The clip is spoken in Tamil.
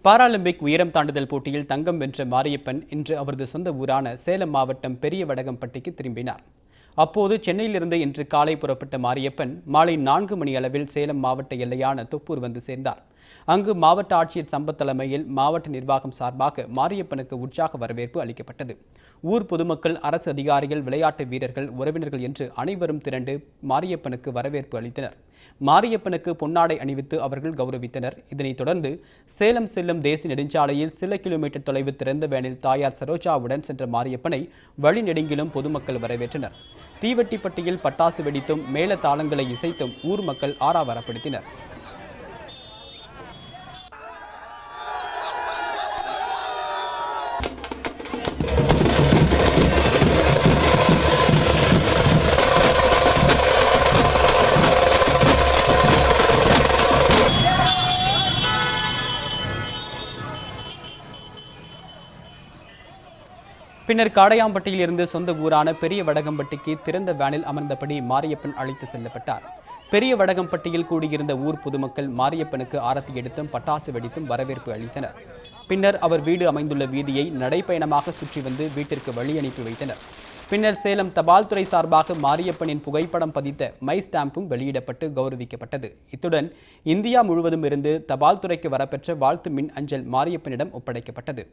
பாராலிம்பிக் உயரம் தாண்டுதல் போட்டியில் தங்கம் வென்ற மாரியப்பன் இன்று அவரது சொந்த ஊரான சேலம் மாவட்டம் பெரியவடகம்பட்டிக்கு திரும்பினார். அப்போது சென்னையிலிருந்து இன்று காலை புறப்பட்ட மாரியப்பன் மாலை 4 மணி அளவில் சேலம் மாவட்ட எல்லையான தொப்பூர் வந்து சேர்ந்தார். அங்கு மாவட்ட ஆட்சியர் சம்பத் தலைமையில் மாவட்ட நிர்வாகம் சார்பாக மாரியப்பனுக்கு உற்சாக வரவேற்பு அளிக்கப்பட்டது. ஊர் பொதுமக்கள், அரசு அதிகாரிகள், விளையாட்டு வீரர்கள், உறவினர்கள் என்று அனைவரும் திரண்டு மாரியப்பனுக்கு வரவேற்பு அளித்தனர். மாரியப்பனுக்கு பொன்னாடை அணிவித்து அவர்கள் கௌரவித்தனர். இதனைத் தொடர்ந்து சேலம் செல்லும் தேசிய நெடுஞ்சாலையில் சில கிலோமீட்டர் தொலைவு திறந்த வேனில் தாயார் சரோஜாவுடன் சென்ற மாரியப்பனை வழிநெடுங்கிலும் பொதுமக்கள் வரவேற்றனர். தீவட்டிப்பட்டியில் பட்டாசு வெடித்தும் மேல தாளங்களை இசைத்தும் ஊர் மக்கள் ஆரவாரப்படுத்தினர். பின்னர் காடையாம்பட்டியில் இருந்து சொந்த ஊரான பெரிய வடகம்பட்டிக்கு திறந்த வேனில் அமர்ந்தபடி மாரியப்பன் அழைத்து செல்லப்பட்டார். பெரிய வடகம்பட்டியில் கூடியிருந்த ஊர் பொதுமக்கள் மாரியப்பனுக்கு ஆரத்தி எடுத்தும் பட்டாசு வெடித்தும் வரவேற்பு அளித்தனர். பின்னர் அவர் வீடு அமைந்துள்ள வீதியை நடைப்பயணமாக சுற்றி வந்து வீட்டிற்கு வழி அனுப்பி வைத்தனர். பின்னர் சேலம் தபால் துறை சார்பாக மாரியப்பனின் புகைப்படம் பதித்த மை ஸ்டாம்பும் வெளியிடப்பட்டு கௌரவிக்கப்பட்டது. இத்துடன் இந்தியா முழுவதும் இருந்து தபால் துறைக்கு வரப்பெற்ற வாழ்த்து மின் அஞ்சல் மாரியப்பனிடம் ஒப்படைக்கப்பட்டது.